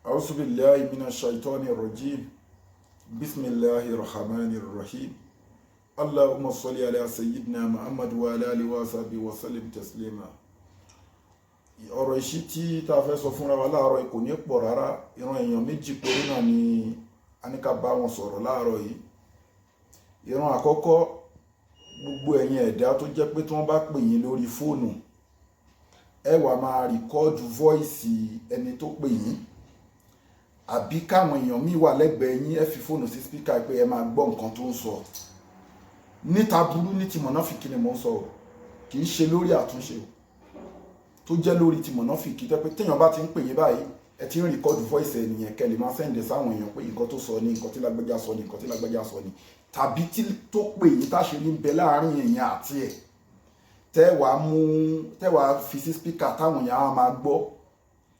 أعوذ بالله من الشيطان الرجيم بسم الله الرحمن الرحيم اللهم صل على سيدنا محمد وعلى آله وصحبه وسلم تسليما. ọ̀rọ̀ ìṣítí tá a fẹ́ sọ fúnra wa láàárọ̀ kò ní pọ̀ rárá. ìran èèyàn méjì péré náà ni a ní ká bá wọn sọ̀rọ̀ láàárọ̀ yìí. ìran àkọ́kọ́, gbogbo ẹ̀yin ẹ̀dá tó jẹ́ pé tí wọ́n bá pè yín lórí fóònù ẹ wá máa rìkọ́ọ̀dù vọ́ìsì ẹni tó pè yín, àbí káwọn èèyàn míì wà lẹ́gbẹ̀ẹ́ yín ẹ fi fóònù sí spíkà pé ẹ máa gbọ́ nǹkan tó ń sọ. níta burú ní ti mọ̀náfìkì ni mò ń sọ o, kì í ṣe lórí àtúnṣe o, tó jẹ́ lórí ti mọ̀náfìkì tó pé téèyàn bá ti ń pè yín báyìí ẹ ti ń rìkọ́ọ̀dù vọ́ìsì ẹnìyẹn kẹ́ lè máa sẹ́ǹdẹ̀ sáwọn èèyàn pé nǹkan tó sọ ni, nǹkan tí lágbájá sọ ni, nǹkan tí lágbájá sọ ni, tàbí tí tó pè yín táṣìírí ń bẹ láàárín èèyàn àti ẹ̀ tẹ́wàá fi sí spíkà táwọn èèyàn á máa gbọ́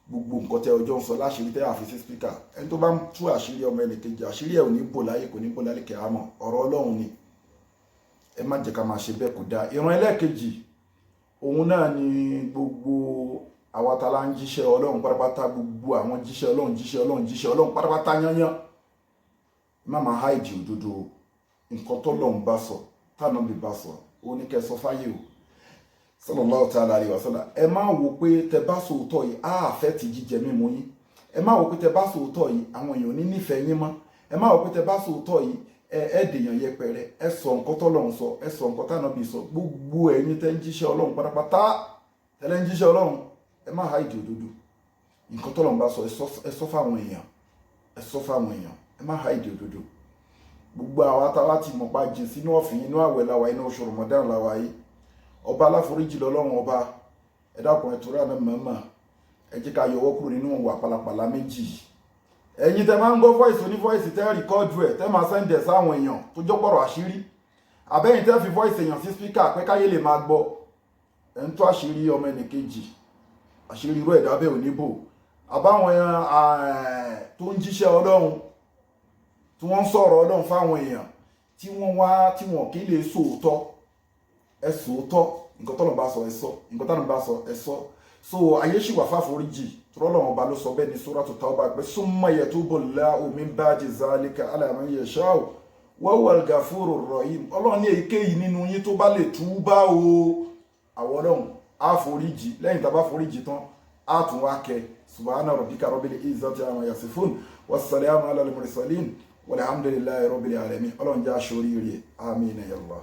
gbogbo nǹkan tẹ́ ọjọ́ ń sọ láṣìírí tẹ́wàá fi sí spíkà. ẹni tó bá ń tú àṣírí ọmọ ẹnìkejì, àṣírí ẹ̀ ò ní bò láyé, kò ní bò lálẹ́ kẹ́hámọ̀. ọ̀rọ̀ Ọlọ́run ni, ẹ má jẹ́ ká máa ṣe bẹ́ẹ̀, kò dáa. ìran ẹlẹ́ẹ̀kejì òun náà ni gbogbo àwa tá la ń jíṣẹ́ Ọlọ́run pátápátá, gbogbo àwọn jíṣẹ́ Ọlọ́run pátápátá yányán. má máa háìdì òdodo. nǹkan t'Ọlọ́run bá sọ, t'Ànábì bá sọ, ó ní kẹ́ sọ fáyé o, sallallahu ta'ala alayhi wa sallam. ẹ má wò pé tẹ bá sòótọ́ yìí á fẹ́ ti jíjẹ mímu yín. ẹ má wò pé tẹ bá sòótọ́ yìí àwọn èèyàn ní nífẹ̀ẹ́ yín mọ́. ẹ má wò pé tẹ bá sòótọ́ yìí ẹ dèèyàn yẹpẹrẹ. ẹ sọ nǹkan t'Ọlọ́run sọ, ẹ sọ nǹkan t'Ànábì sọ. gbogbo ẹ̀yin tẹ́ ń jíṣẹ́ Ọlọ́run pátápátá, tẹ́lẹ̀ ń jíṣẹ́ Ọlọ́run, ẹ má háìdì òdodo. nǹkan t'Ọlọ́run bá sọ ẹ sọ fáwọn èèyàn, ẹ sọ fáwọn èèyàn, ẹ má háìdì òdodo. gbogbo àwa táwa ti mọ̀ pa jìn sínú ọ̀fìn, inú àwẹ̀ làwà, inú oṣù Ramadan làwà yìí. ọba aláforíjì lọ́lọ́run ọba, ẹ dákun ẹ torí àná mọ̀ọ́mọ̀ ẹ jẹ́ ká yọwọ́ kúrò nínú ìwà pàlàpàlà méjì. ẹ̀yin tẹ máa ń gbọ́ voice oní voice tẹ́ rìkọ́ọ̀dù ẹ̀ tẹ́ máa sẹ́ǹdẹ̀ sáwọn èèyàn tó jọ́pọ̀rọ̀ àṣírí, àbẹ́yìn tẹ́ fi voice èèyàn sí spíkà pé káyé lè máa gbọ́. ẹ̀ ń tó àṣírí ọmọ ẹnìkejì, àṣírí irú ẹ̀dá bẹ́ẹ̀ ò ní bò. àbáwọn tó ń jíṣẹ́ Ọlọ́run tí wọ́n ń sọ̀rọ̀ Ọlọ́run fáwọn èèyàn tí wọ́n kì í lè sòótọ́, ẹ sòótọ́. nǹkan t'Ọlọ́run bá sọ ẹ sọ, nǹkan t'Ànábì bá sọ ẹ sọ. so ayé ṣì wà fáforíjì, t'Ọlọ́run ọba ló sọ bẹ́ẹ̀ ní Suratu Tawbah pé summa yatubullahu min ba'di zalika ala man yasha'u wa huwal ghafurur rahim. Ọlọ́run ní èyíkéyìí nínú yín tó bá lè túbá o, àwọn Ọlọ́run á foríjì. lẹ́yìn tá a bá foríjì tán á tún wá kẹ́. subhana rabbika rabbil izzati amma yasifun wassalamu ala al-mursalin walhamdulillahi rabbil alamin. Ọlọ́run jẹ́ aṣoríire. àmín ya Allah.